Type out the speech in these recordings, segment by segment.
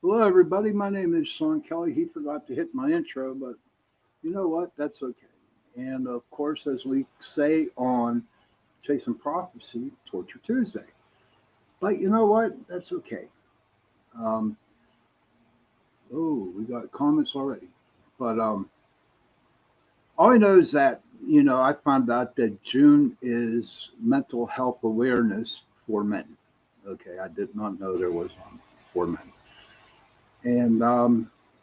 Hello, everybody. My name is Shawn Kelly. He forgot to hit my intro, but you know what? That's okay. And of course, as we say on Chasing Prophecy, Torture Tuesday. But you know what? That's okay. Um, oh, we got comments already. But all I know is that, I found out that June is Mental Health Awareness for Men. Okay, I did not know there was one for men. And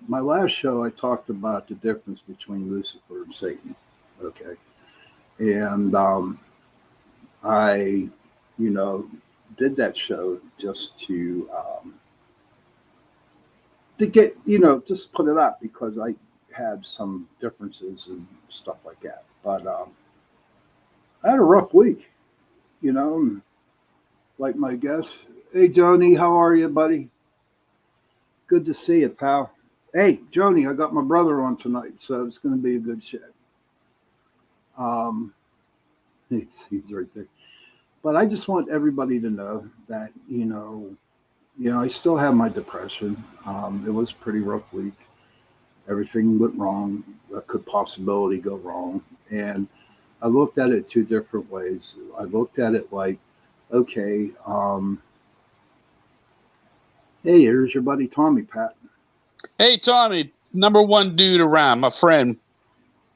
my last show, I talked about the difference between Lucifer and Satan. Okay. And I, you know, did that show just to get, just put it up because I had some differences and stuff like that. But I had a rough week, and like my guest. Hey, Joni, how are you, buddy? Good to see you, pal. Hey, Joni, I got my brother on tonight, so it's going to be a good show. Um, he's right there. But I just want everybody to know that, I still have my depression. It was a pretty rough week. Everything went wrong. That could possibility go wrong. And I looked at it two different ways. I looked at it like, okay, hey, here's your buddy Tommy, Pat. Hey, Tommy, number one dude around, my friend.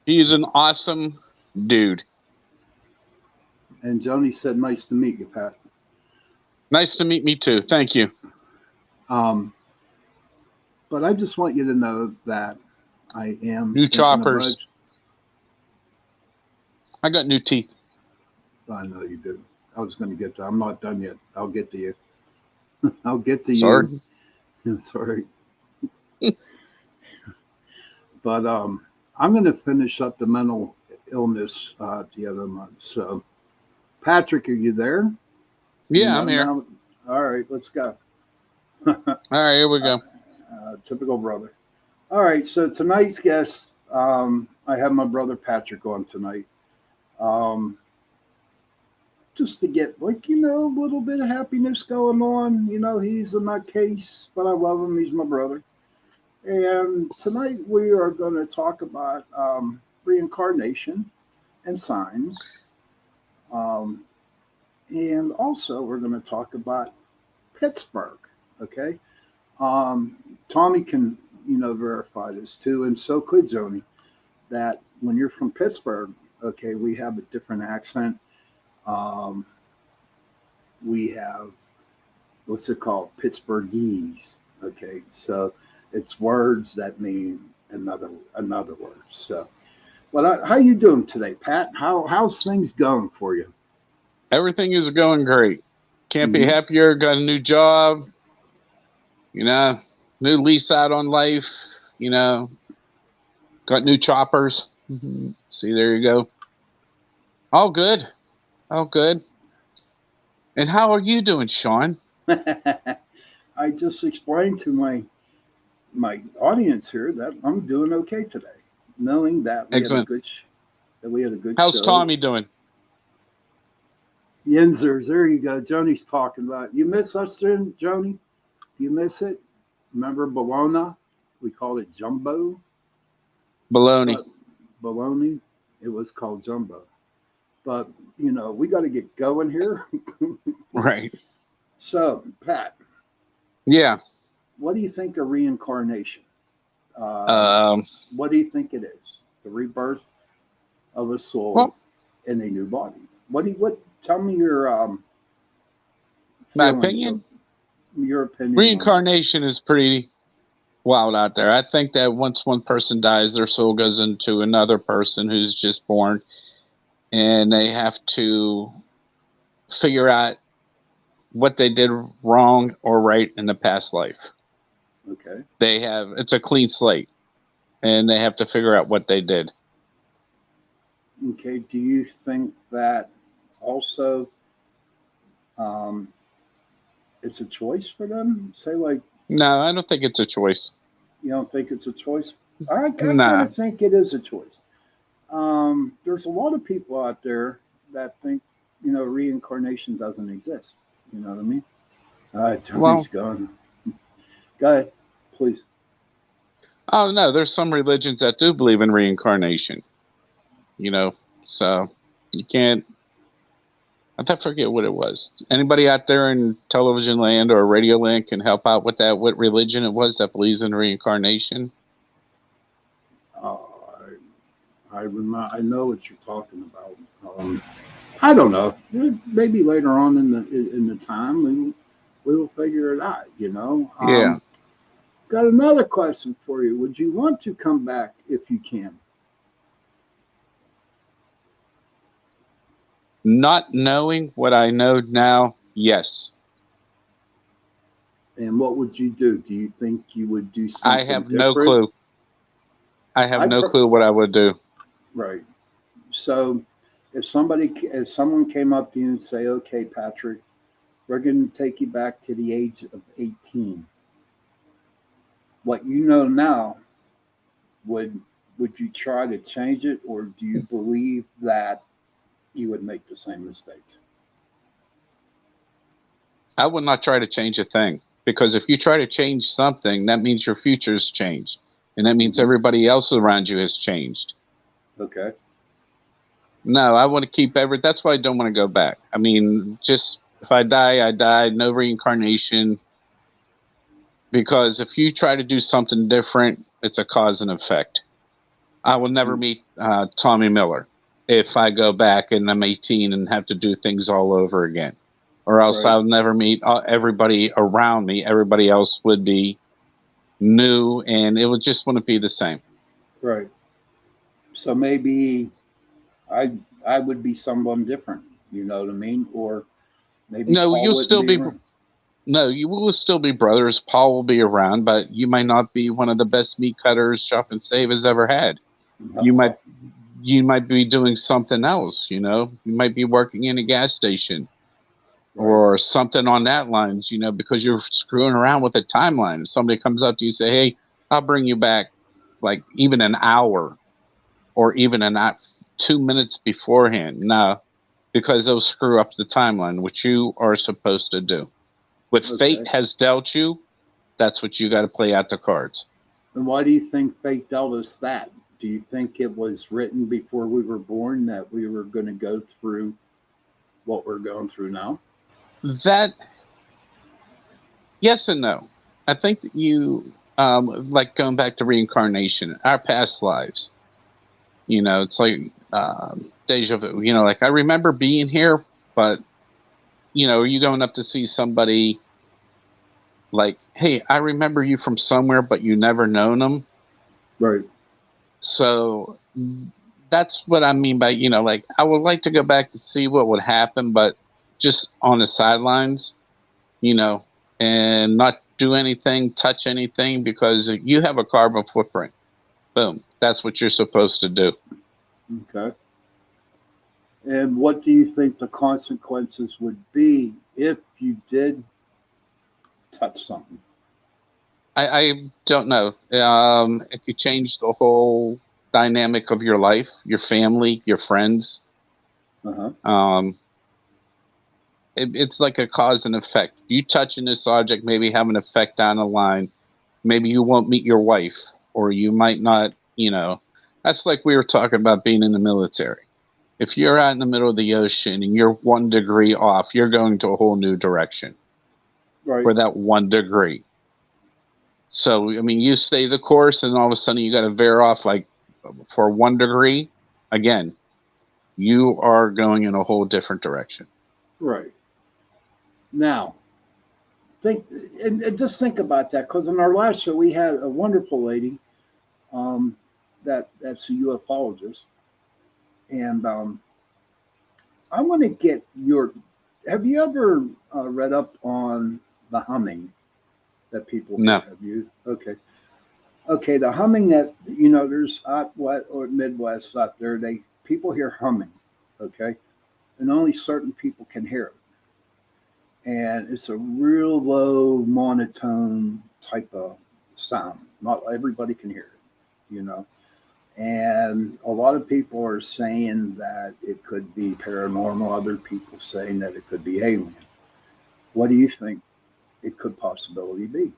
He's an awesome dude. And Joni said, nice to meet you, Pat. Nice to meet me, too. Thank you. But I just want you to know that I am... New choppers. I got new teeth. I know you do. I was going to get to... I'm not done yet. I'll get to you. I'll get to Sorry. you. Sorry. But I'm going to finish up the mental illness the other month. So, Patrick, are you there? Yeah, I'm here. All right, let's go. All right, here we go. Typical brother. All right, so tonight's guest, I have my brother Patrick on tonight. Just to get, a little bit of happiness going on. He's a nutcase, but I love him. He's my brother. And tonight we are going to talk about reincarnation and signs. And also we're going to talk about Pittsburg, okay? Tommy can, verify this too, and so could Joni, that when you're from Pittsburg, okay, we have a different accent. We have, what's it called? Pittsburghese, okay? So it's words that mean another word. So, how you doing today, Pat? How's things going for you? Everything is going great. Can't be happier. Got a new job. New lease out on life. Got new choppers. See, there you go. All good. All good. And how are you doing, Shawn? I just explained to my audience here that I'm doing okay today, knowing that we had a good How's show. Tommy doing? Yinzers, there you go. Joni's talking about. You miss us, Joni? Do you miss it? Remember Bologna? We called it Jumbo. Baloney. Bologna. It was called Jumbo. But, we got to get going here. Right. So, Pat. Yeah. What do you think of reincarnation? What do you think it is? The rebirth of a soul in a new body. Tell me your my opinion? Your opinion. Reincarnation is pretty wild out there. I think that once one person dies, their soul goes into another person who's just born, and they have to figure out what they did wrong or right in the past life. Okay. It's a clean slate, and they have to figure out what they did. Okay. Do you think that also it's a choice for them? No, I don't think it's a choice. You don't think it's a choice? I kind of think it is a choice. There's a lot of people out there that think, reincarnation doesn't exist. You know what I mean? All right, Tony's going. Go ahead. Please. Oh no, there's some religions that do believe in reincarnation. So you can't. I forget what it was. Anybody out there in television land or radio land can help out with that? What religion it was that believes in reincarnation? Uh, I know what you're talking about. I don't know. Maybe later on in the time we will figure it out. Yeah. Got another question for you. Would you want to come back if you can? Not knowing what I know now, yes. And what would you do? Do you think you would do something I have different? no clue. I have no clue what I would do. Right. So if someone came up to you and say, "Okay, Patrick, we're going to take you back to the age of 18. What you know now, would you try to change it, or do you believe that you would make the same mistakes?" I would not try to change a thing, because if you try to change something, that means your future's changed, and that means everybody else around you has changed. Okay. No, I want to keep that's why I don't want to go back. I mean, just if I die, I die. No reincarnation. Because if you try to do something different, it's a cause and effect. I will never meet Tommy Miller if I go back and I'm 18 and have to do things all over again. Or else I'll never meet everybody around me. Everybody else would be new, and it would just wouldn't be the same. Right. So maybe I would be someone different. You know what I mean? Or maybe No, Paul you'll wouldn't still be. around. No, you will still be brothers. Paul will be around, but you might not be one of the best meat cutters Shop and Save has ever had. You might be doing something else. You might be working in a gas station or something on that lines. Because you're screwing around with a timeline. If somebody comes up to you and say, "Hey, I'll bring you back," like even an hour or even 2 minutes beforehand. No, because they'll screw up the timeline, which you are supposed to do. What fate has dealt you, that's what you got to play out the cards. And why do you think fate dealt us that? Do you think it was written before we were born that we were going to go through what we're going through now? That, yes and no. I think that like going back to reincarnation, our past lives, it's like deja vu. Like I remember being here, but, are you going up to see somebody like, "Hey, I remember you from somewhere, but you never known them." Right. So that's what I mean by, like I would like to go back to see what would happen, but just on the sidelines, and not do anything, touch anything, because you have a carbon footprint. Boom. That's what you're supposed to do. Okay. And what do you think the consequences would be if you did touch something? I don't know. It could change the whole dynamic of your life, your family, your friends. It's like a cause and effect. You touching this object maybe have an effect down the line. Maybe you won't meet your wife, or you might not, That's like we were talking about being in the military. If you're out in the middle of the ocean and you're 1 degree off, you're going to a whole new direction for that 1 degree. So, I mean, you stay the course and all of a sudden you got to veer off like for 1 degree. Again, you are going in a whole different direction. Right. Now, just think about that, because in our last show we had a wonderful lady that's a ufologist, and I want to get have you ever read up on the humming that people No. have you? Okay, the humming that there's out or Midwest out there, people hear humming, okay, and only certain people can hear it. And it's a real low monotone type of sound. Not everybody can hear it, And a lot of people are saying that it could be paranormal. Other people saying that it could be alien. What do you think it could possibly be?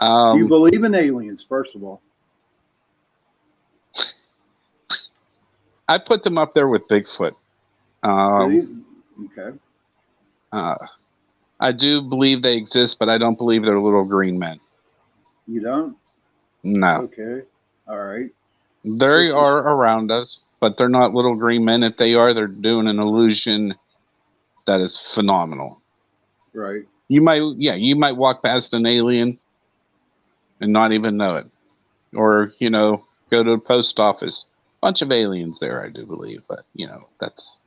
Do you believe in aliens, first of all? I put them up there with Bigfoot. Okay. I do believe they exist, but I don't believe they're little green men. You don't? No. Okay. All right. They are around us, but they're not little green men. If they are, they're doing an illusion that is phenomenal. Right. You might walk past an alien and not even know it. Or, go to the post office. Bunch of aliens there, I do believe, but that's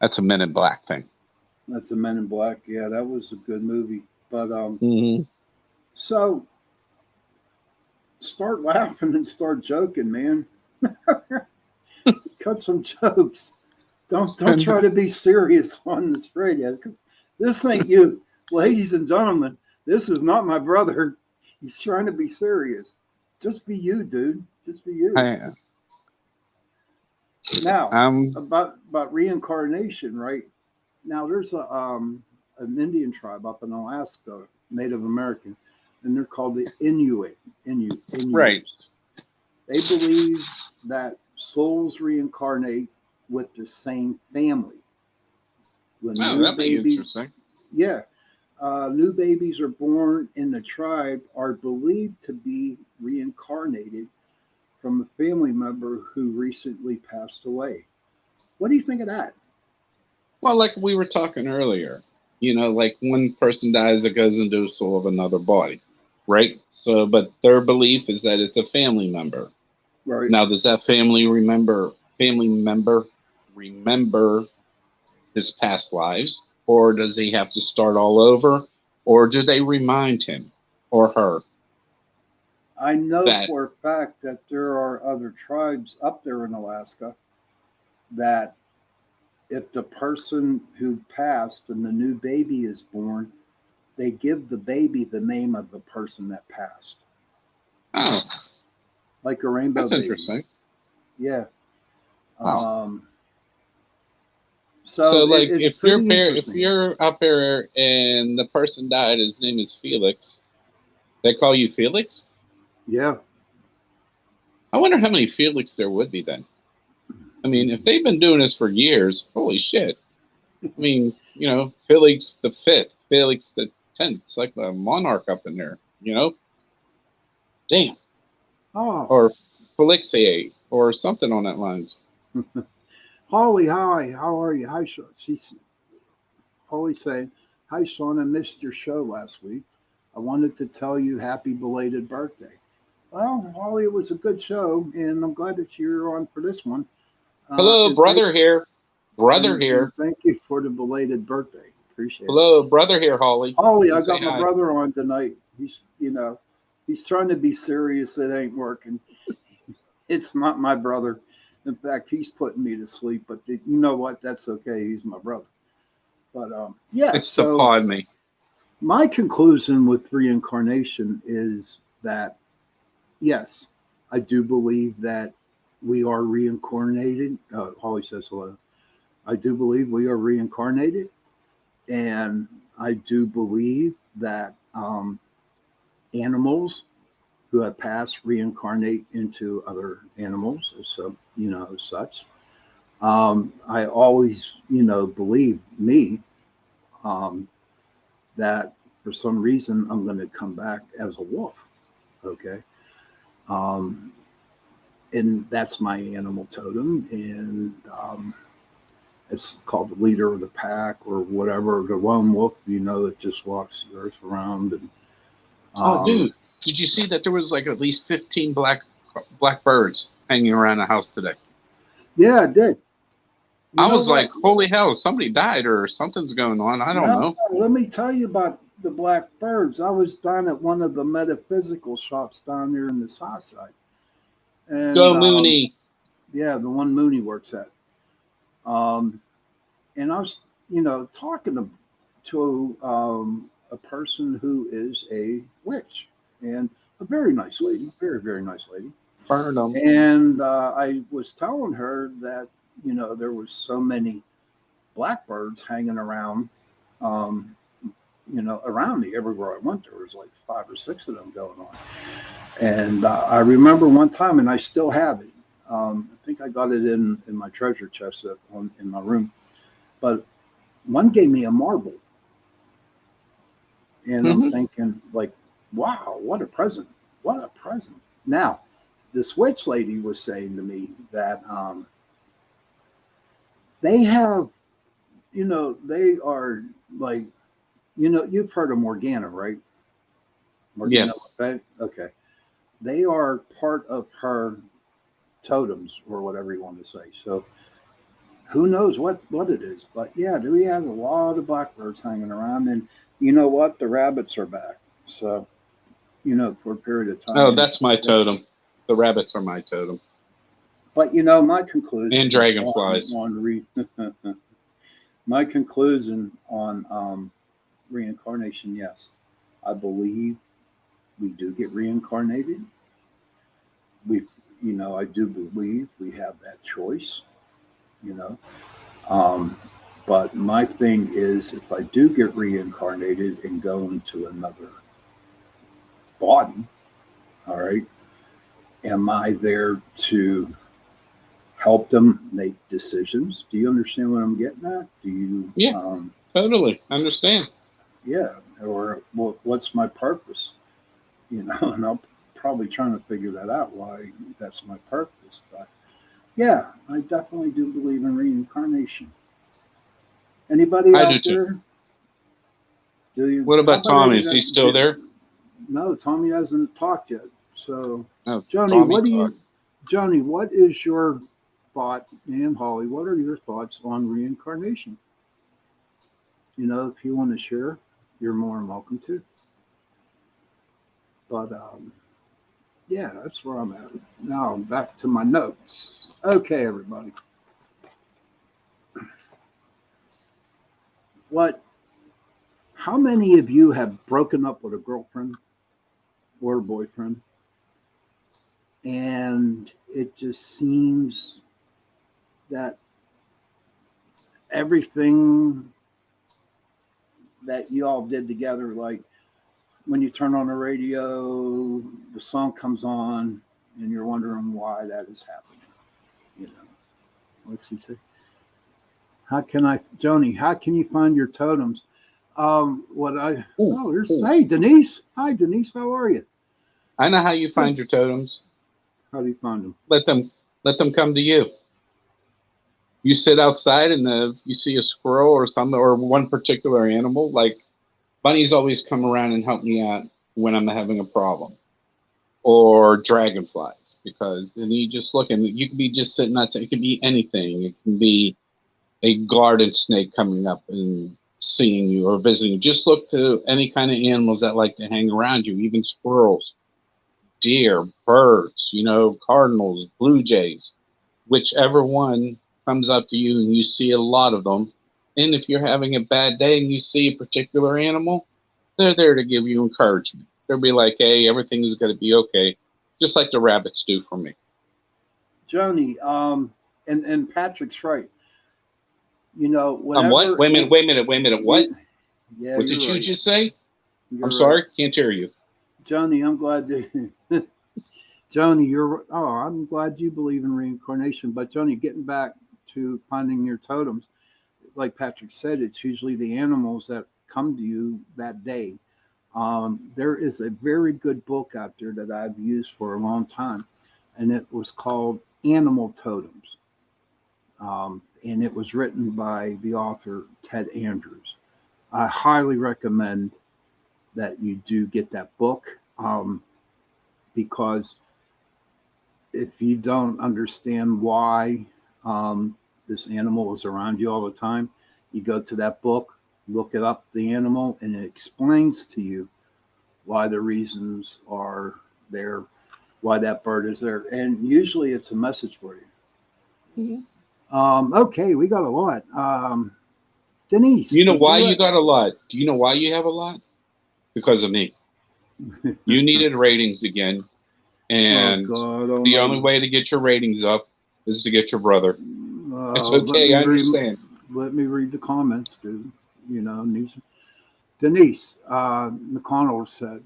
a Men in Black thing. That's the Men in Black. Yeah, that was a good movie. But so start laughing and start joking, man. Cut some jokes. Don't try to be serious on this radio. This ain't you, ladies and gentlemen. This is not my brother. He's trying to be serious. Just be you, dude. Just be you. Now, about reincarnation, right? Now, there's an Indian tribe up in Alaska, Native American, and they're called the Inuit. Inuits. Right. They believe that souls reincarnate with the same family. That'd be interesting. Yeah. New babies are born in the tribe are believed to be reincarnated from a family member who recently passed away. What do you think of that? Well, like we were talking earlier, like one person dies, it goes into the soul of another body, right? So, but their belief is that it's a family member. Right. Now, does that family member remember his past lives, or does he have to start all over, or do they remind him or her? I know for a fact that there are other tribes up there in Alaska that if the person who passed and the new baby is born, they give the baby the name of the person that passed. Oh. Like a rainbow That's baby. Interesting. Yeah. Wow. So like if you're up there and the person died, his name is Felix, they call you Felix? Yeah. I wonder how many Felix there would be then. I mean, if they've been doing this for years, holy shit. I mean, Felix the 5th, Felix the 10th. It's like a monarch up in there, Damn. Oh. Or Felixier or something on that lines. Holly, hi. How are you? Hi, Shawn. Holly saying, hi, Shawn. I missed your show last week. I wanted to tell you happy belated birthday. Well, Holly, it was a good show, and I'm glad that you're on for this one. Hello, brother here. Brother here. Thank you for the belated birthday. Appreciate it. Hello, brother here, Holly. Holly, I got my brother on tonight. He's trying to be serious. It ain't working. It's not my brother. In fact, he's putting me to sleep. But you know what? That's okay. He's my brother. But yeah. It's the pod me. My conclusion with reincarnation is that, yes, I do believe that we are reincarnated. Holly says hello. I do believe we are reincarnated. And I do believe that animals who have passed reincarnate into other animals, so as such. I always, believe that for some reason I'm going to come back as a wolf. Okay. And that's my animal totem. And it's called the leader of the pack or whatever, the lone wolf, that just walks the earth around. And dude, did you see that there was like at least 15 black birds hanging around the house today? Yeah, I did. I was like, holy hell, somebody died or something's going on. I don't know. Let me tell you about the black birds. I was down at one of the metaphysical shops down there in the south side. And, Go Mooney. Yeah, the one Mooney works at. And I was, talking to a person who is a witch and a very nice lady, very, very nice lady. And I was telling her that, there was so many blackbirds hanging around you know, around me. Everywhere I went, there was like 5 or 6 of them going on. And I remember one time, and I still have it. I think I got it in my treasure chest in my room. But one gave me a marble, and I'm thinking, like, wow, what a present! What a present! Now, this witch lady was saying to me that they have, you know, they are like, you know, you've heard of Morgana, right? Morgana, Yes. right? Okay. They are part of her totems or whatever you want to say. So who knows what it is? But yeah, we have a lot of blackbirds hanging around, and you know what? The rabbits are back. So you know, for a period of time. Oh, that's my totem. The rabbits are my totem. But you know, my conclusion And dragonflies. my conclusion on reincarnation. Yes, I believe we do get reincarnated. We, you know, I do believe we have that choice. You know, um, but my thing is, if I do get reincarnated and go into another body, all right, am I there to help them make decisions? Do you understand what I'm getting at? Do you? Yeah, totally understand. Yeah, or what's my purpose? You know, and I'm probably trying to figure that out, why that's my purpose. But yeah, I definitely do believe in reincarnation. Anybody I do out too. there? Do you? What about Tommy? Is he still there? No, Tommy hasn't talked yet. So, Oh, Johnny, Tommy what do you? talk. Johnny, what is your thought? And Holly, what are your thoughts on reincarnation? You know, if you want to share, you're more than welcome to. But yeah, that's where I'm at. Now back to my notes. Okay, everybody. What? How many of you have broken up with a girlfriend or a boyfriend, and it just seems that everything that you all did together, like when you turn on the radio, the song comes on, and you're wondering why that is happening. You know, what's he say? How can I, Joni? How can you find your totems? Hey Denise. Hi Denise. How are you? I know how you find your totems. How do you find them? Let them come to you. You sit outside and you see a squirrel or something, or one particular animal. Like bunnies always come around and help me out when I'm having a problem, or dragonflies, because then you just look and you can be just sitting outside. It can be anything. It can be a garden snake coming up and seeing you or visiting you. Just look to any kind of animals that like to hang around you, even squirrels, deer, birds, you know, cardinals, blue jays, whichever one comes up to you and you see a lot of them. And if you're having a bad day and you see a particular animal, they're there to give you encouragement. They'll be like, hey, everything is going to be okay, just like the rabbits do for me. Joni, and Patrick's right. You know, whenever. What? Wait a minute. What? Yeah, what did you right. just say? You're I'm sorry, right. can't hear you. Joni, I'm glad that. Joni, I'm glad you believe in reincarnation. But Joni, getting back to finding your totems, like Patrick said, it's usually the animals that come to you that day. There is a very good book out there that I've used for a long time, and it was called Animal Totems. And it was written by the author Ted Andrews. I highly recommend that you do get that book, because if you don't understand why this animal is around you all the time, you go to that book, look it up, the animal, and it explains to you why the reasons are there, why that bird is there. And usually it's a message for you. Mm-hmm. Okay, we got a lot. Denise. You know why you got a lot? Do you know why you have a lot? Because of me. You needed ratings again. And the only way to get your ratings up is to get your brother. It's okay, I understand. Let me read the comments, dude. You know, Denise McConnell said,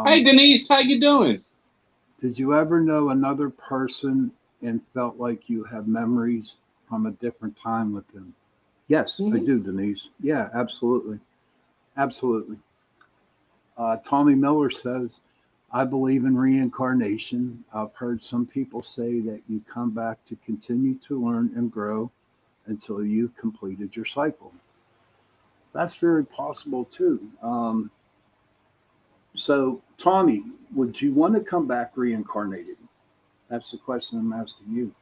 Hey Denise, how you doing? did you ever know another person and felt like you have memories from a different time with them? Yes, I Hmm. do, Denise. Yeah, absolutely. Absolutely. Tommy Miller says, I believe in reincarnation. I've heard some people say that you come back to continue to learn and grow until you've completed your cycle. That's very possible too. So, Tommy, would you want to come back reincarnated? That's the question I'm asking you.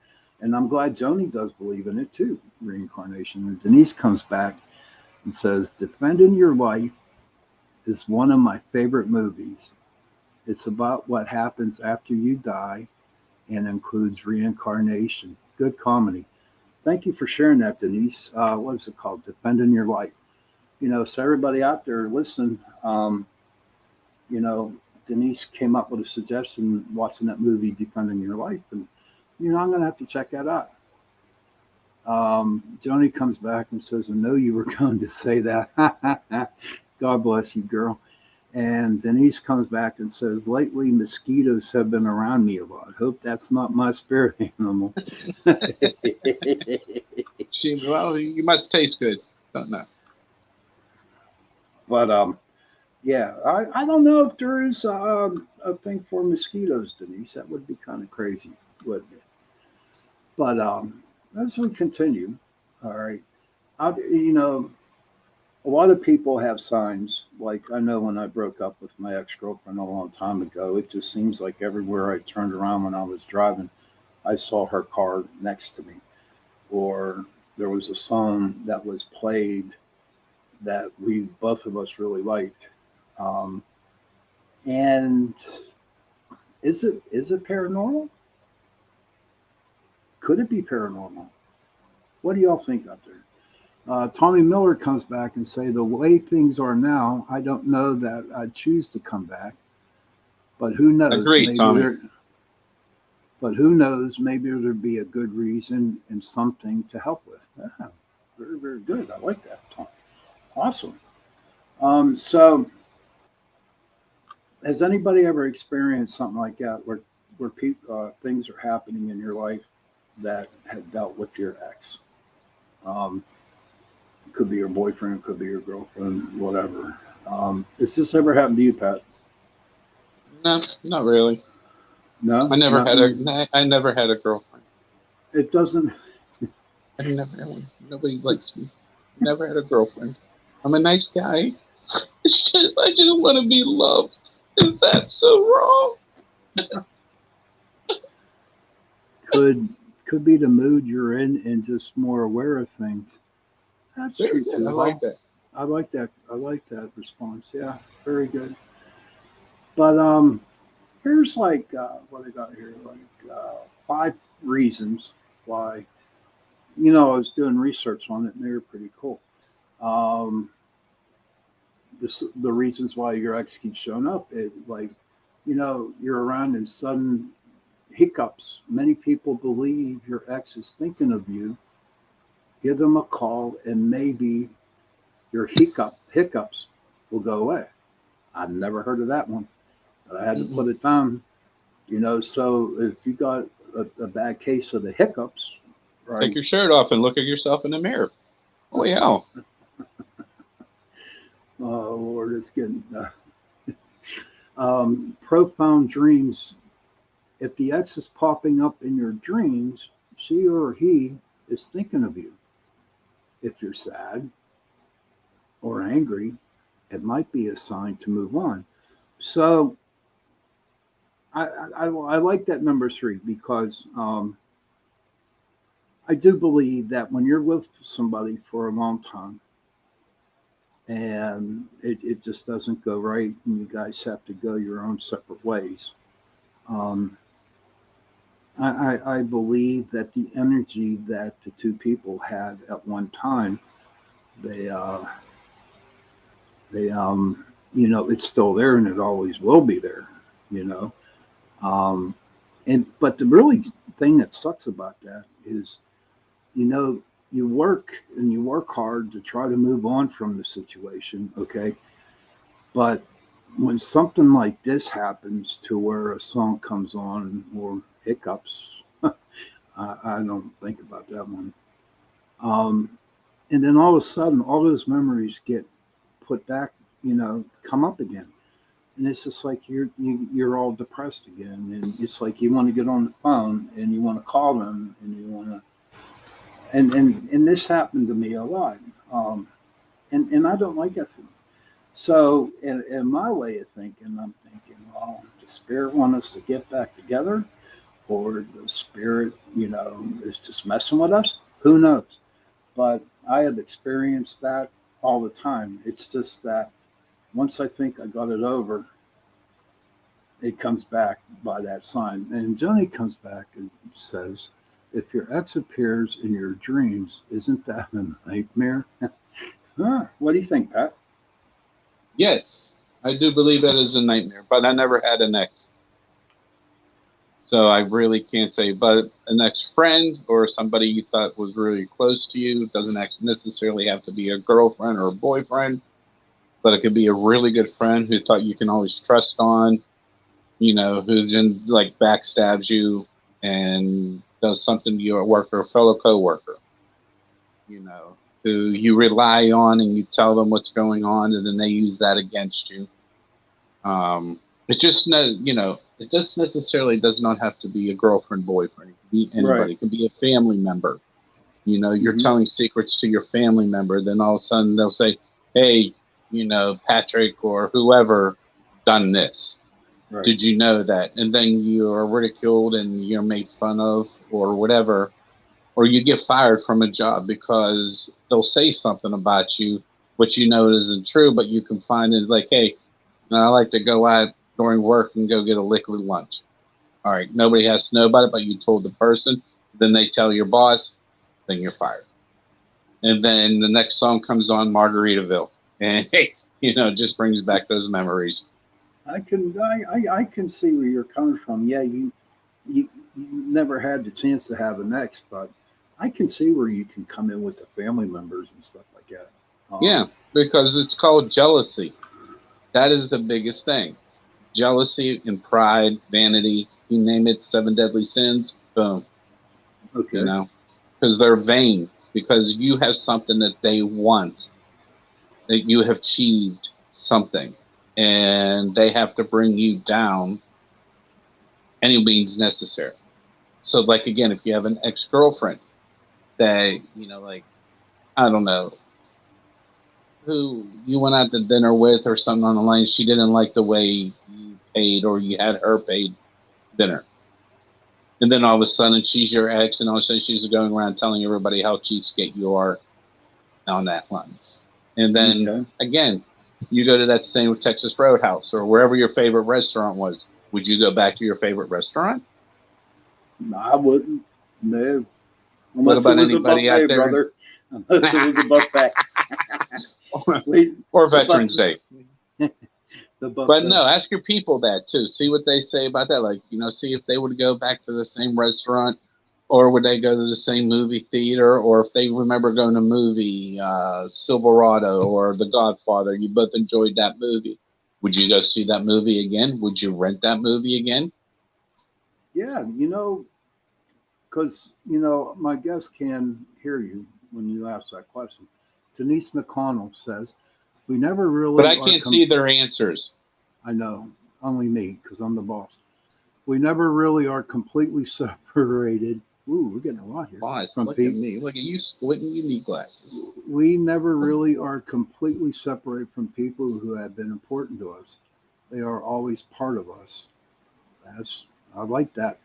And I'm glad Joni does believe in it too, reincarnation. And Denise comes back and says, Defending Your Life is one of my favorite movies. It's about what happens after you die and includes reincarnation. Good comedy. Thank you for sharing that, Denise. What is it called? Defending Your Life. So everybody out there, listen. You know, Denise came up with a suggestion watching that movie, Defending Your Life, and I'm going to have to check that out. Joni comes back and says, "I know you were going to say that." God bless you, girl. And Denise comes back and says, lately mosquitoes have been around me a lot. Hope that's not my spirit animal. Well, you must taste good. Don't know. But yeah, I don't know if there is a thing for mosquitoes, Denise. That would be kind of crazy, wouldn't it? But as we continue, all right, a lot of people have signs. Like I know when I broke up with my ex girlfriend a long time ago, it just seems like everywhere I turned around when I was driving, I saw her car next to me, or there was a song that was played that we both of us really liked. Um, and is it paranormal? Could it be paranormal? What do y'all think out there? Tommy Miller comes back and say, the way things are now, I don't know that I'd choose to come back, but who knows? Agreed, Tommy. But who knows? Maybe there'd be a good reason and something to help with. Yeah, very, very good. I like that, Tom. Awesome. So, has anybody ever experienced something like that, where things are happening in your life that had dealt with your ex? Um, it could be your boyfriend, it could be your girlfriend, whatever. Has this ever happened to you, Pat? No, not really. No, I never not had when you. I never had a girlfriend. It doesn't. I never had one. Nobody likes me. Never had a girlfriend. I'm a nice guy. It's just I just want to be loved. Is that so wrong? Could be the mood you're in and just more aware of things. That's Very true good. I too, huh? like that. I like that. I like that response. Yeah, very good. But here's like what I got here, like 5 reasons why. I was doing research on it, and they were pretty cool. Um, the reasons why your ex keeps showing up, like you're around and sudden hiccups. Many people believe your ex is thinking of you. Give them a call, and maybe your hiccups will go away. I've never heard of that one, but I had to Mm-mm. put it down. So if you got a bad case of the hiccups, Take right? your shirt off and look at yourself in the mirror. Oh yeah. Oh Lord, it's getting profound dreams. If the X is popping up in your dreams, she or he is thinking of you. If you're sad or angry, it might be a sign to move on. So I like that number 3 because I do believe that when you're with somebody for a long time and it just doesn't go right and you guys have to go your own separate ways, um, I believe that the energy that the two people had at one time, they they it's still there and it always will be there. You know, um, and but the really thing that sucks about that is, you know, you work and you work hard to try to move on from the situation. Okay, But when something like this happens to where a song comes on or hiccups, I don't think about that one. Um, and then all of a sudden, all those memories get put back, come up again. And it's just like you're all depressed again, and it's like you want to get on the phone and you want to call them and you want to, and this happened to me a lot, and I don't like it. So in my way of thinking, I'm thinking, well, the spirit want us to get back together, or the spirit, is just messing with us. Who knows? But I have experienced that all the time. It's just that once I think I got it over, it comes back by that sign. And Johnny comes back and says, if your ex appears in your dreams, isn't that a nightmare? Huh, what do you think, Pat? Yes, I do believe that is a nightmare, but I never had an ex. So I really can't say. But an ex-friend or somebody you thought was really close to you doesn't necessarily have to be a girlfriend or a boyfriend, but it could be a really good friend who thought you can always trust on, who then like backstabs you and does something to you at work or a fellow coworker, who you rely on and you tell them what's going on and then they use that against you. It just it just necessarily does not have to be a girlfriend, boyfriend. It can be anybody. Right. It can be a family member. You're telling secrets to your family member. Then all of a sudden they'll say, "Hey, Patrick or whoever done this. Right. Did you know that?" And then you are ridiculed and you're made fun of or whatever, or you get fired from a job because they'll say something about you, which isn't true, but you can find it like, "Hey, I like to go out during work and go get a liquid lunch." All right, nobody has to know about it, but you told the person. Then they tell your boss, then you're fired. And then the next song comes on, Margaritaville, and hey, it just brings back those memories. I can see where you're coming from. Yeah, you never had the chance to have an ex, but I can see where you can come in with the family members and stuff like that. Yeah, because it's called jealousy. That is the biggest thing. Jealousy and pride, vanity, you name it, seven deadly sins, boom. Okay. Because they're vain, because you have something that they want, that you have achieved something, and they have to bring you down any means necessary. So, like, again, if you have an ex-girlfriend that, like, I don't know, who you went out to dinner with or something on the line, she didn't like the way you paid or you had her paid dinner. And then all of a sudden she's your ex, and all of a sudden she's going around telling everybody how cheapskate you are on that lines. And then again, you go to that same Texas Roadhouse or wherever your favorite restaurant was. Would you go back to your favorite restaurant? No, I wouldn't. No. Unless it was a buffet, brother. Unless it was a buffet. Or Veterans Day. The buffet. But no, ask your people that too. See what they say about that. Like, see if they would go back to the same restaurant, or would they go to the same movie theater, or if they remember going to movie Silverado or The Godfather. You both enjoyed that movie. Would you go see that movie again? Would you rent that movie again? Yeah, because my guest can hear you when you ask that question. Denise McConnell says, "We never really." But I can't see their answers. I know, only me, because I'm the boss. "We never really are completely separated." Ooh, we're getting a lot here. Boss, look at me. Look at you squinting. You need glasses. "We never really are completely separated from people who have been important to us. They are always part of us." I like that.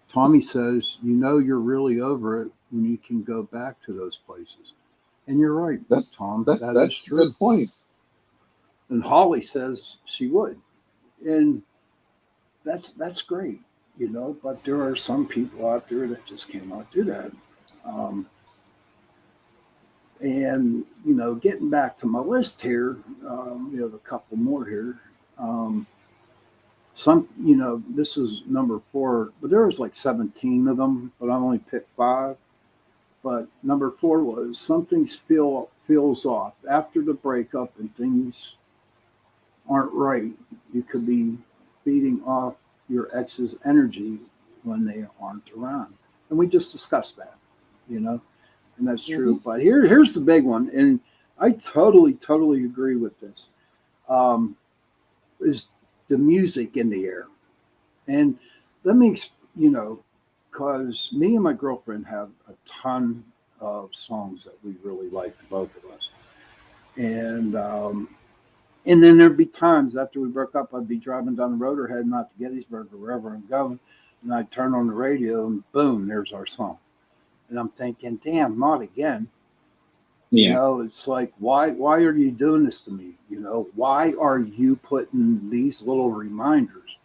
Tommy says, "You're really over it when you can go back to those places." And you're right, Tom. That's a good point. And Holly says she would. And that's great, but there are some people out there that just cannot do that. And, getting back to my list here, we have a couple more here. This is number 4, but there was like 17 of them, but I only picked 5. But number 4 was something feels off after the breakup and things aren't right. You could be feeding off your ex's energy when they aren't around. And we just discussed that, you know, and that's Hmm. true. But here's the big one, and I totally agree with this. Um, is the music in the air. And let me, you know, because me and my girlfriend have a ton of songs that we really like, both of us. And and then there'd be times after we broke up, I'd be driving down the road or heading out to Gettysburg or wherever I'm going, and I'd turn on the radio and boom, there's our song. And I'm thinking, damn, not again. You Yeah. know, it's like, why are you doing this to me? You know, why are you putting these little reminders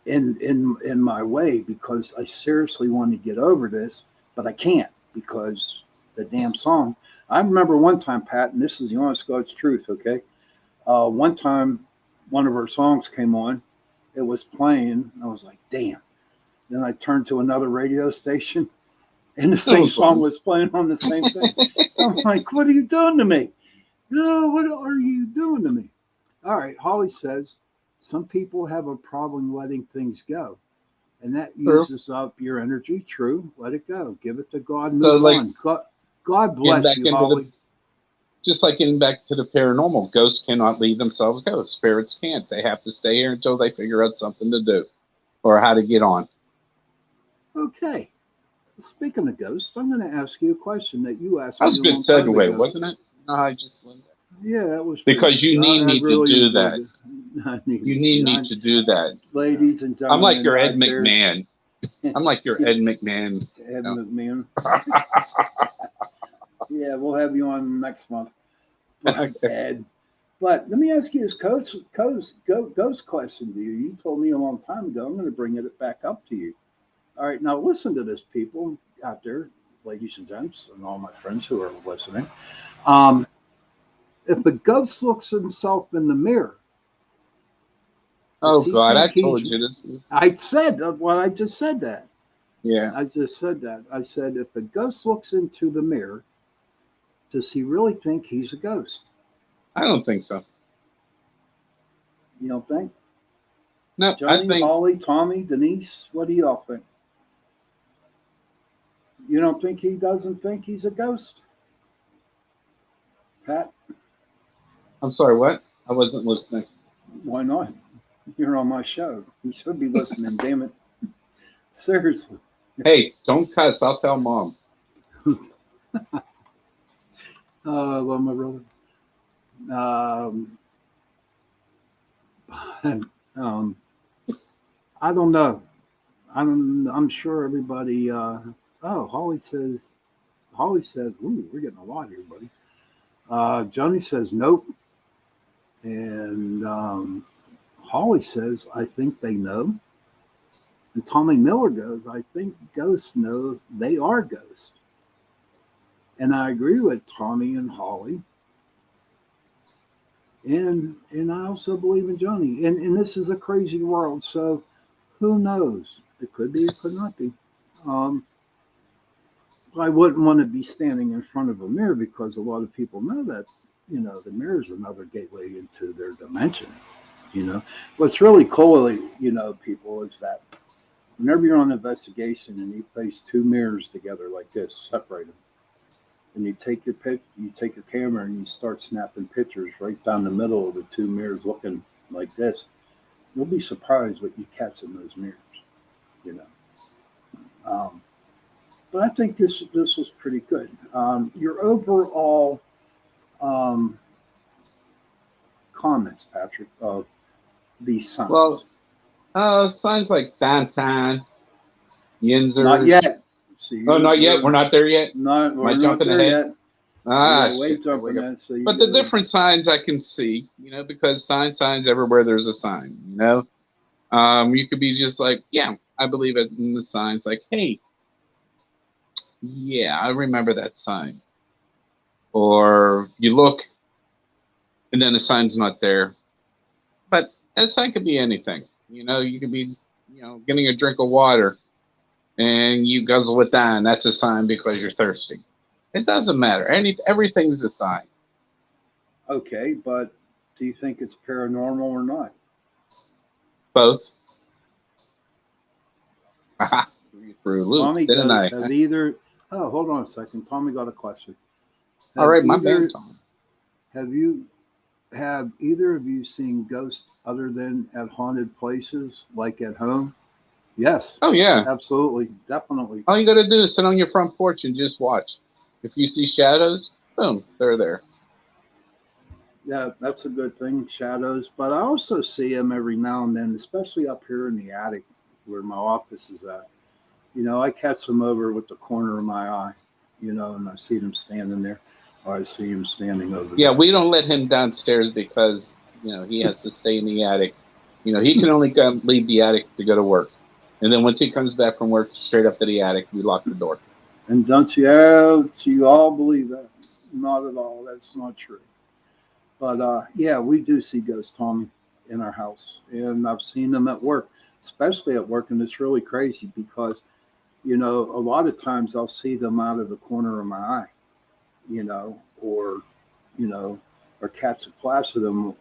in my way? Because I seriously want to get over this, but I can't because the damn song. I remember one time, Pat, and this is the honest God's truth, okay? One time, one of her songs came on. It was playing. And I was like, damn. Then I turned to another radio station, and the That same was song fun. was playing on the same thing. I'm like, what are you doing to me? No, what are you doing to me? All right, Holly says, some people have a problem letting things go, and that True. uses up your energy. True, let it go. Give it to God, So move like on. God getting bless back you, into the Holly. just like getting back to the paranormal, ghosts cannot leave themselves ghosts. Spirits can't. They have to stay here until they figure out something to do or how to get on. Okay, speaking of ghosts, I'm going to ask you a question that you asked That me was a a good long time segue, ago. wasn't it? No, I just Yeah, that was pretty because good. you need I me to really do enjoyed that. it. I need You me need to. me to do that. Ladies and I'm like gentlemen your Ed out there, McMahon. I'm like your Ed McMahon. Ed You McMahon. Yeah, we'll have you on next month. But know? Ed, but let me ask you this ghost question to you. You told me a long time ago. I'm going to bring it back up to you. All right, now listen to this, people out there, ladies and gents, and all my friends who are listening. Um, if a ghost looks himself in the mirror, does Oh he God, I think told he's? you this. I said well, I just said that. Yeah, I just said that. I said if a ghost looks into the mirror, does he really think he's a ghost? I don't think so. You don't think? No, I Johnny, think Holly, Tommy, Denise, what do y'all think? You don't think he doesn't think he's a ghost? Pat, I'm sorry. What? I wasn't listening. why not? You're on my show. You should be listening, damn it. Seriously. Hey, don't cuss. I'll tell mom. I love my brother. Um, um, I don't know. I'm sure everybody. Oh, Holly says, ooh, we're getting a lot here, buddy. Johnny says, nope. And Holly says, I think they know. And Tommy Miller goes, I think ghosts know they are ghosts. And I agree with Tommy and Holly. And I also believe in Johnny. And this is a crazy world, so who knows? It could be, it could not be. Um, I wouldn't want to be standing in front of a mirror because a lot of people know that, you know, the mirror is another gateway into their dimension. You know, what's really cool, you know, people, is that whenever you're on an investigation and you place two mirrors together like this, separate them, and you take your camera and you start snapping pictures right down the middle of the two mirrors looking like this, you'll be surprised what you catch in those mirrors. You know, um, but I think this was pretty good. Your overall um, comments, Patrick, of these signs. Well, signs like Dantan, Not Yinzers. yet. See, Oh, not yet. We're you're not there yet. not. Am I We're not jumping there ahead? yet. We Ah, got way shit. Here we jumping go. that. So you But the gotta. different signs I can see, because signs everywhere. There's a sign. You could be just like, yeah, I believe it in the signs. Like, hey, yeah, I remember that sign. Or you look, and then the sign's not there. But that sign could be anything. You could be, getting a drink of water, and you guzzle it down. That's a sign because you're thirsty. It doesn't matter. Everything's a sign. Okay, but Do you think it's paranormal or not? Both. Aha. You threw a loop, Tommy didn't goes, I? have either, oh, hold on a second. Tommy got a question. All Have right, my either, bad, Tom. have either of you seen ghosts other than at haunted places, like at home? Yes, Oh, yeah. absolutely, definitely. All you got to do is sit on your front porch and just watch. If you see shadows, boom, they're there. Yeah, that's a good thing, shadows. But I also see them every now and then, especially up here in the attic where my office is at. I catch them over with the corner of my eye, and I see them standing there, or I see him standing over Yeah, there. we don't let him downstairs because, he has to stay in the attic. He can only leave the attic to go to work. And then once he comes back from work, straight up to the attic, we lock the door. And don't you all believe that? Not at all. That's not true. But yeah, we do see ghosts, Tommy, in our house, and I've seen them at work, especially at work, and it's really crazy because a lot of times I'll see them out of the corner of my eye, or or catch a flash of them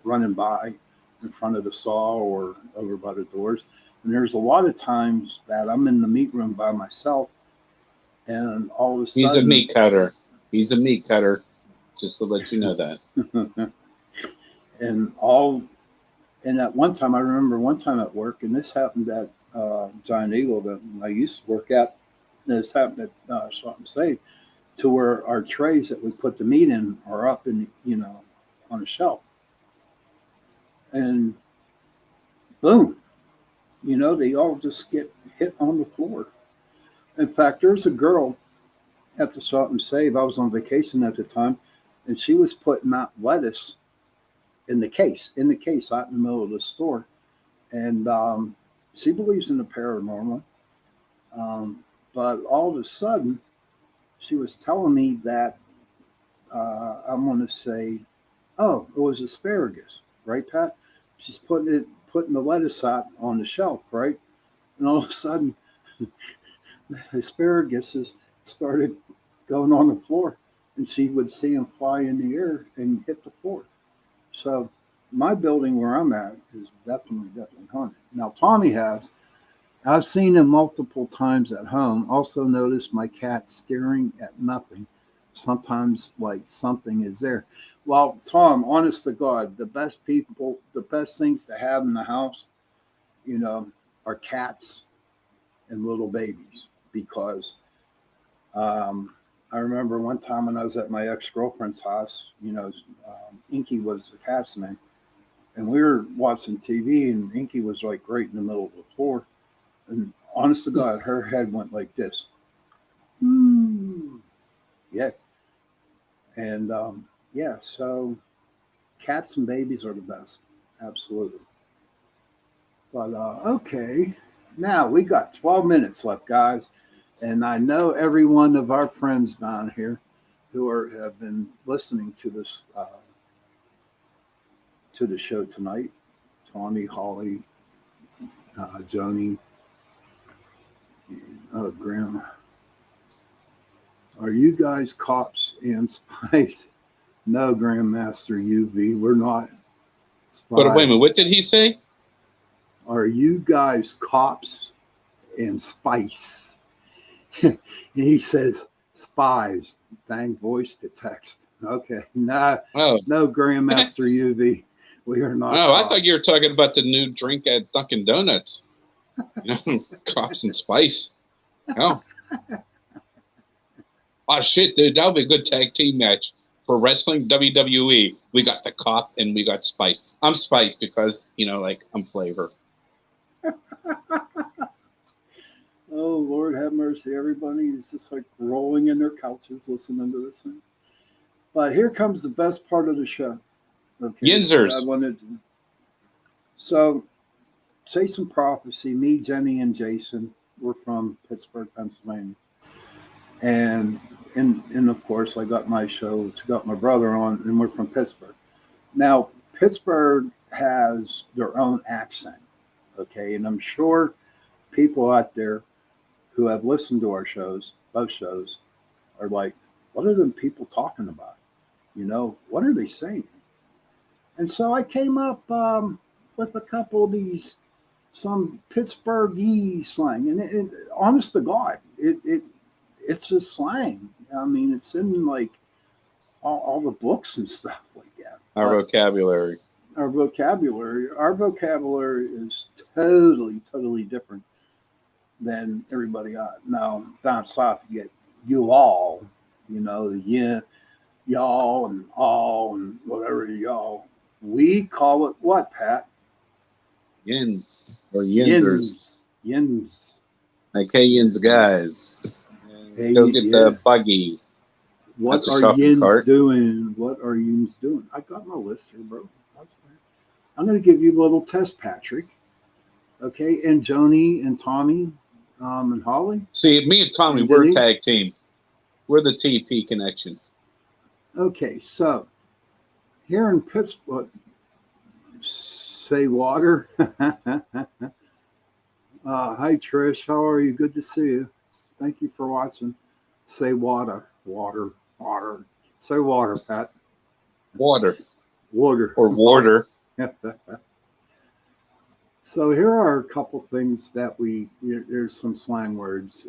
running by in front of the saw or over by the doors. And there's a lot of times that I'm in the meat room by myself, and all of a He's a sudden, meat cutter. He's a meat cutter, just to let you know that. and all and at one time, I remember one time at work, and this happened at Giant Eagle that I used to work at. And this happened at Shawn Say, to where our trays that we put the meat in are up in on a shelf, and boom, they all just get hit on the floor. In fact, there's a girl at the Salt and Save. I was on vacation at the time, and she was putting out lettuce in the case out in the middle of the store, and she believes in the paranormal. But all of a sudden, she was telling me that I'm going to say, oh, it was asparagus, right, Pat? She's putting the lettuce out on the shelf, right? And all of a sudden, the asparagus started going on the floor, and she would see them fly in the air and hit the floor. So my building where I'm at is definitely haunted. Now Tommy has. I've seen him multiple times at home. Also noticed my cat staring at nothing. Sometimes like something is there. Well, Tom, honest to God, the best things to have in the house, are cats and little babies. Because I remember one time when I was at my ex-girlfriend's house, Inky was the cat's name. And we were watching TV, and Inky was like right in the middle of the floor. And honest to God, her head went like this. Yeah. And yeah, so cats and babies are the best. Absolutely. But okay. Now we got 12 minutes left, guys. And I know every one of our friends down here who have been listening to this to the show tonight. Tommy, Holly, Joni, Graham. Are you guys cops and spies? No, Grandmaster UV, we're not spies. But wait a minute, what did he say? Are you guys cops and spice? And he says spies. Dang, voice to text. Okay, no, Grandmaster UV, we are not. Oh, cops. I thought you were talking about the new drink at Dunkin' Donuts. Cops and spice. Oh. Oh shit, dude, that would be a good tag team match for wrestling WWE. We got the Cop and we got Spice. I'm Spice because I'm flavor. Oh Lord, have mercy! Everybody is just like rolling in their couches listening to this thing. But here comes the best part of the show. Okay, Yinzers. I wanted to. So, Chasing Prophecy. Me, Jenny, and Jason. We're from Pittsburg, Pennsylvania. And of course, I got my show, got my brother on, and we're from Pittsburgh. Now, Pittsburgh has their own accent, okay? And I'm sure people out there who have listened to our shows, both shows, are like, what are them people talking about? What are they saying? And so I came up with a couple of these, some Pittsburg slang, and honest to God, it's a slang. I mean, it's in like all the books and stuff like that. Our But vocabulary. our vocabulary is totally different than everybody else. Now down south, you get you all, the yeah, y'all and all and whatever y'all. We call it what, Pat? Yins or yinzers. Yins. Like, hey, yins guys. Hey, Go get yeah. the buggy. What That's a are shopping yins cart. doing? What are yins doing? I got my list here, bro. I'm going to give you a little test, Patrick. Okay, and Joni and Tommy and Holly. See, me and Tommy, And we're a Denise? tag team. We're the TP connection. Okay, so here in Pittsburgh, say water. Hi, Trish. How are you? Good to see you. Thank you for watching. Say water. Say water, Pat. Water Water. or water. So here are a couple things that there's some slang words.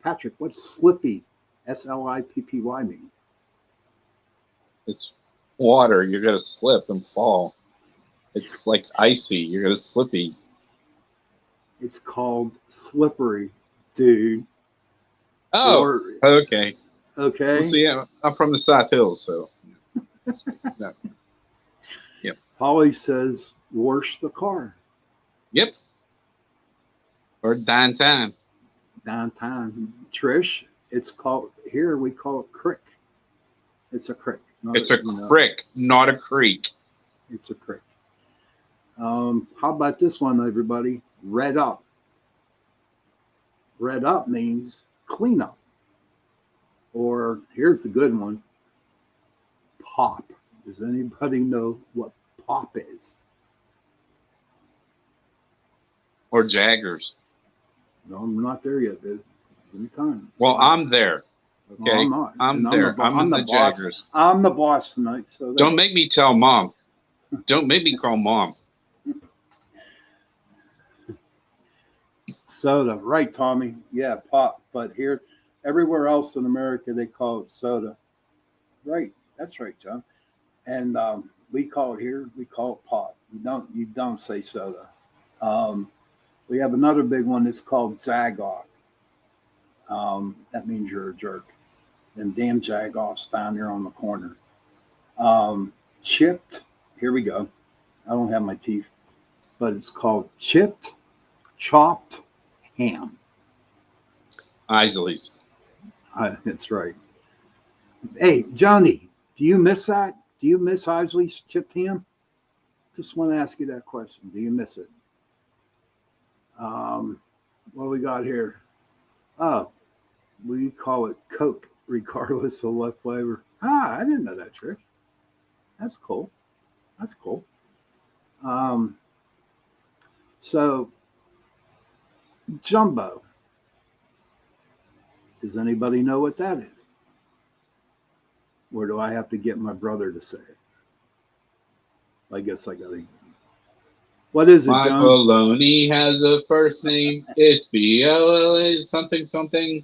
Patrick, what's slippy? SLIPPY mean? It's water. You're gonna slip and fall. It's like icy. You're gonna slippy. It's called slippery, dude. Oh, Or, okay. okay. Well, see, I'm from the South Hills, so. No. Yep. Holly says, wash the car. Yep. Or downtown. Downtown. Trish, it's called, here we call it crick. It's a crick. It's a crick, not a creek. It's a crick. How about this one, everybody? Red up. Red up means clean up. Or here's the good one, pop. Does anybody know what pop is? Or Jaggers. No, I'm not there yet, dude. Give me time. Well, I'm there. Okay, no, I'm not. I'm there. I'm in the boss. Jaggers. I'm the boss tonight. So don't make me tell mom. Don't make me call mom. Soda, right, Tommy? Yeah, pop. But here, everywhere else in America, they call it soda. Right, that's right, John. And we call it here. We call it pop. You don't say soda. We have another big one. It's called Zagoff. That means you're a jerk. And damn Jagoff's down there on the corner. Chipped. Here we go. I don't have my teeth, but it's called chipped, chopped ham. Isley's. That's right. Hey, Johnny, do you miss that? Do you miss Isley's chipped ham? Just want to ask you that question. Do you miss it? What do we got here? Oh, we call it Coke, regardless of what flavor. I didn't know that trick. That's cool. That's cool. So, jumbo. Does anybody know what that is? Or do I have to get my brother to say it? I guess I got to. What is it, My John? baloney has a first name. It's B-O-L-A something something.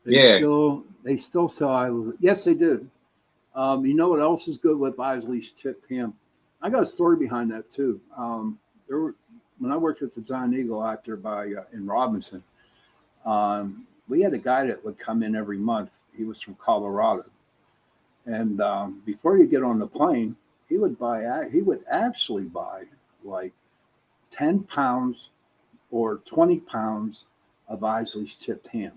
They still sell Isley's. Yes, they do. You know what else is good with Isley's chipped ham? I got a story behind that too. When I worked at the Giant Eagle out there in Robinson, we had a guy that would come in every month. He was from Colorado, and before you get on the plane, he would actually buy like 10 pounds or 20 pounds of Isley's chipped ham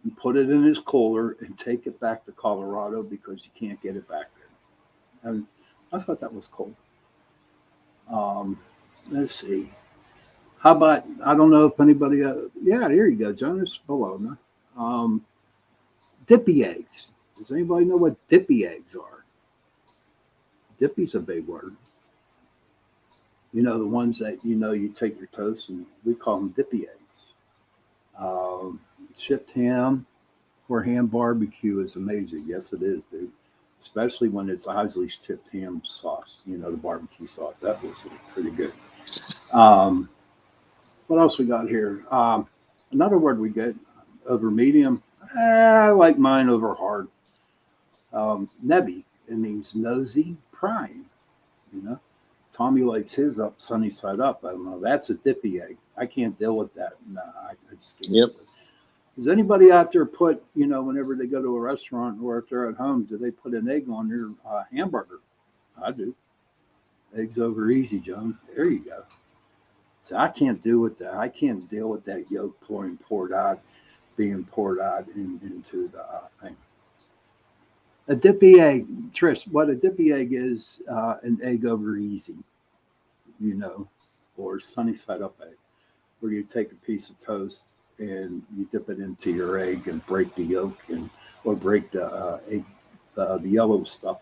and put it in his cooler and take it back to Colorado because you can't get it back there. And I thought that was cool. Let's see. How about, I don't know if anybody, yeah, here you go, Jonas Bologna. Dippy eggs. Does anybody know what dippy eggs are? Dippy's a big word. You know, the ones that, you take your toast and we call them dippy eggs. Chipped ham for ham barbecue is amazing. Yes, it is, dude. especially when it's Isley's chipped ham sauce, you know, the barbecue sauce. That was pretty good. What else we got here? Another word we get over medium. I like mine over hard. Nebby, it means nosy, prying. You know, Tommy likes his up sunny side up. I don't know. That's a dippy egg. I can't deal with that. Nah, I just can't. Yep. Does anybody out there put, you know, whenever they go to a restaurant or if they're at home, do they put an egg on their hamburger? I do. Eggs over easy, John. There you go. So I can't deal with that. I can't deal with that yolk being poured out into the thing. A dippy egg, Trish, what a dippy egg is, an egg over easy, you know, or sunny side up egg, where you take a piece of toast and you dip it into your egg and break the yolk or break the egg, the yellow stuff,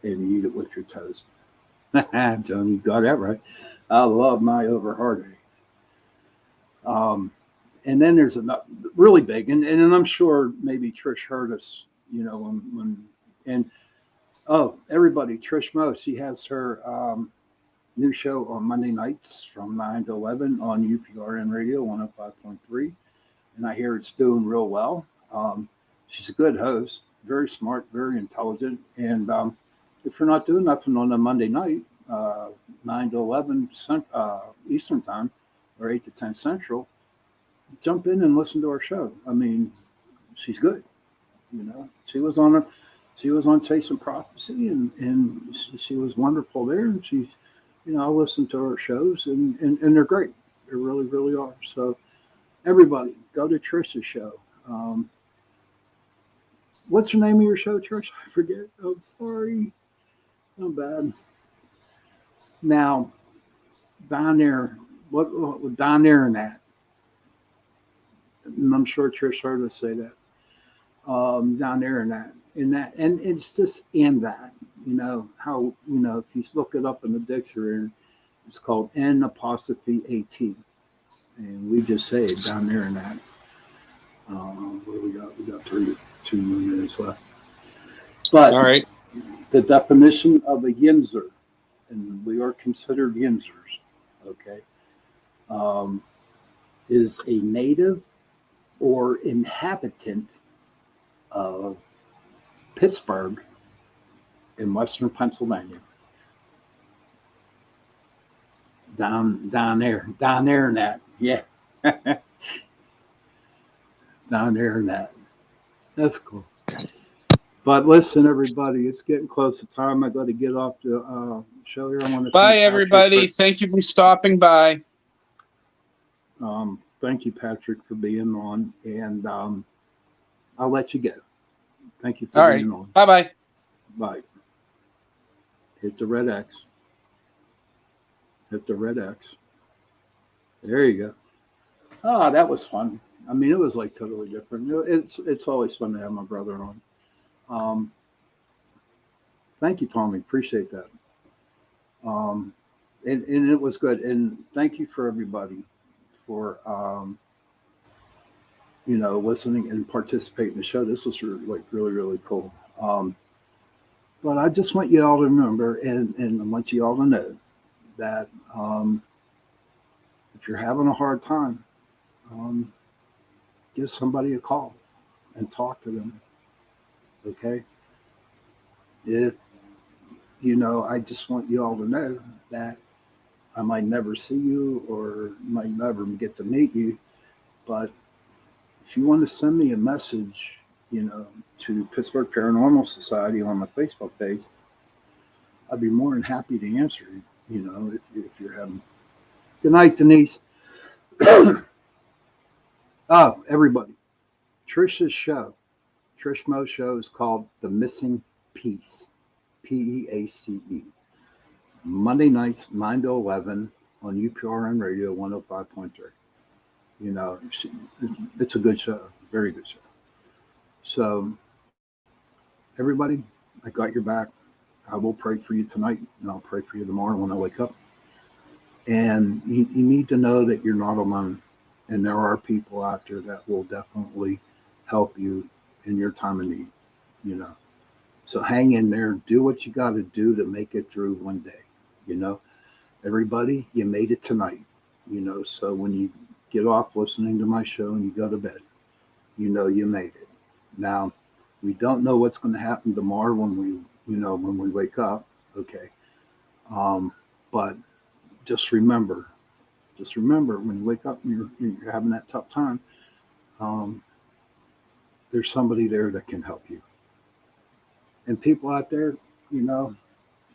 and you eat it with your toast. John, you got that right. I love my over hard eggs. And then there's a really big, and I'm sure maybe Trish heard us, you know, everybody, Trish Mo, she has her new show on Monday nights from 9 to 11 on UPRN Radio 105.3. And I hear it's doing real well. She's a good host, very smart, very intelligent. And if you're not doing nothing on a Monday night, 9 to 11 Eastern time or 8 to 10 Central, jump in and listen to our show. I mean, she's good. You know, she was on Chasing Prophecy, and she was wonderful there. And she's, you know, I listen to her shows, and they're great. They really, really are. So everybody, go to Trish's show. What's the name of your show, Trish? I forget. I'm sorry. I'm bad. Now, down there, what down there in that? And I'm sure Trish heard us say that. Down there in that, and it's just in that, you know, how, you know, if you look it up in the dictionary, it's called N''AT, and we just say it down there in that. What do we got? We got 2 more minutes left. But all right, the definition of a yinzer, and we are considered yinzers, okay, is a native or inhabitant of Pittsburg in Western Pennsylvania. Down there in that, yeah. Down there in that. That's cool. But listen, everybody, it's getting close to time. I got to get off the show here. I want to bye, everybody. Thank you for stopping by. Thank you, Patrick, for being on, and I'll let you go. Thank you for being on. Bye-bye. Bye. Hit the red X. Hit the red X. There you go. Oh, that was fun. I mean, it was like totally different. It's always fun to have my brother on. Thank you, Tommy. Appreciate that. And it was good. And thank you for everybody for you know, listening and participating in the show. This was really, really cool. But I just want you all to remember, and I want you all to know that if you're having a hard time, give somebody a call and talk to them. Okay? If, you know, I just want you all to know that I might never see you or might never get to meet you, but if you want to send me a message, you know, to Pittsburgh Paranormal Society on my Facebook page, I'd be more than happy to answer you, you know, if you're having. Good night, Denise. Oh, everybody. Trish's show, Trish Mo's show, is called The Missing Piece, Peace. Monday nights, 9 to 11 on UPRN Radio 105.3. You know, it's a good show, very good show. So, everybody, I got your back. I will pray for you tonight, and I'll pray for you tomorrow when I wake up. And you need to know that you're not alone. And there are people out there that will definitely help you in your time of need, you know. So hang in there, do what you got to do to make it through one day. You know, everybody, you made it tonight. You know, so when you get off listening to my show and you go to bed, you know you made it. Now, we don't know what's going to happen tomorrow when when we wake up. Okay, um, but just just remember when you wake up and you're having that tough time, um, there's somebody there that can help you. And people out there, you know,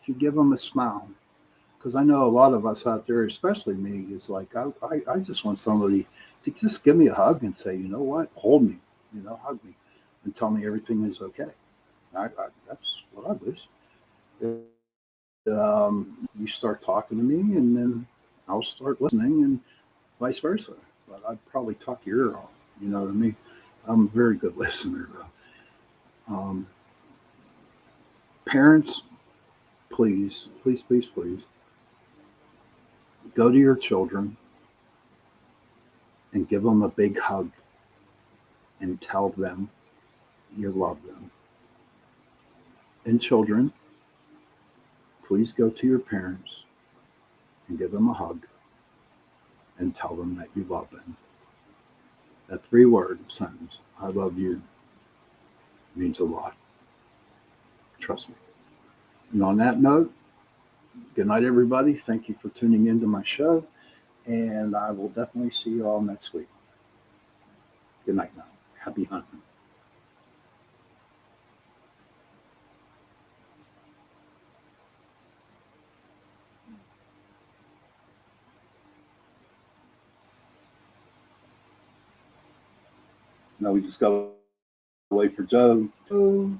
if you give them a smile, because I know a lot of us out there, especially me, is like, I just want somebody to just give me a hug and say, you know what, hold me, hug me and tell me everything is okay. That's what I wish. You start talking to me and then I'll start listening and vice versa. But I'd probably talk your ear off. You know what I mean? I'm a very good listener, though. Parents, please, please, please, please go to your children and give them a big hug and tell them you love them. And children, please go to your parents and give them a hug and tell them that you love them. That 3-word sentence, I love you, means a lot. Trust me. And on that note, good night, everybody. Thank you for tuning into my show. And I will definitely see you all next week. Good night now. Happy hunting. Now we just got to wait for Joe. Joe.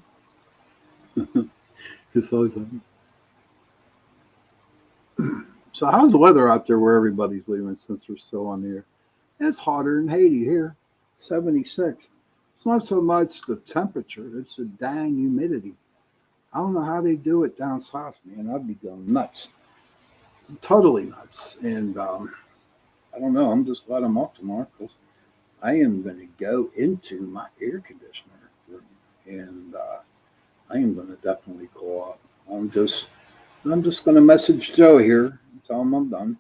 It's always on. So how's the weather out there where everybody's leaving since we're still on the air? It's hotter than Haiti here, 76. It's not so much the temperature, it's the dang humidity. I don't know how they do it down south, man. I'd be going nuts. Totally nuts. And I don't know. I'm just glad I'm off tomorrow because I am going to go into my air conditioner room and I am going to definitely cool off. I'm just going to message Joe here and tell him I'm done.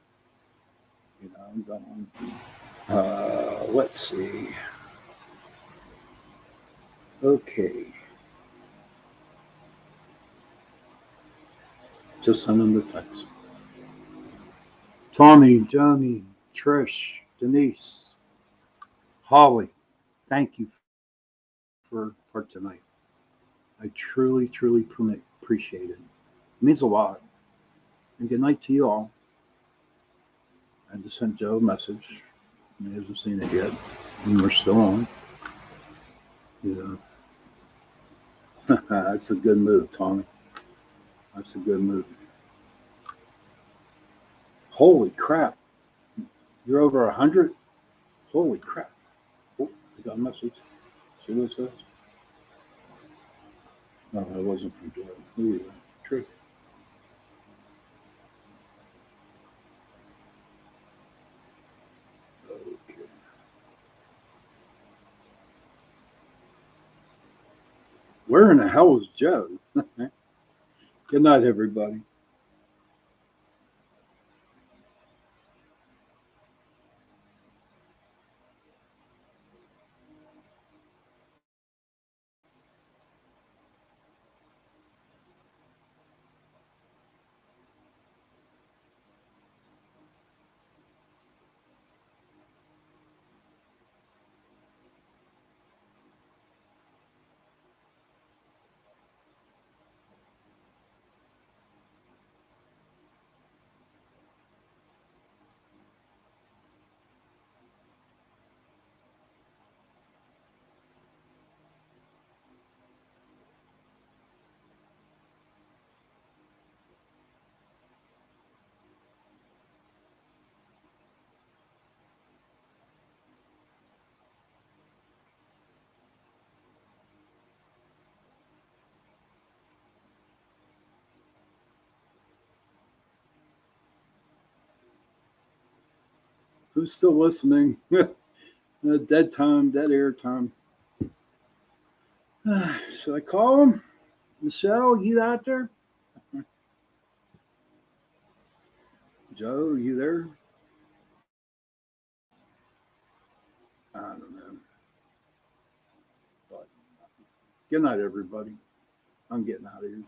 You know, I'm done. Let's see. Okay. Just send him the text. Tommy, Johnny, Trish, Denise, Holly, thank you for tonight. I truly, truly appreciate it. It means a lot. And good night to you all. I just sent Joe a message. He hasn't seen it yet. And we're still on. You know. That's a good move, Tommy. That's a good move. Holy crap. You're over 100? Holy crap. Oh, I got a message. See what it says? No, that wasn't from Joe. Who is that? True. Okay. Where in the hell is Joe? Good night, everybody. Who's still listening? Dead time, dead air time. Should I call him? Michelle, you out there? Joe, you there? I don't know. But good night, everybody. I'm getting out of here.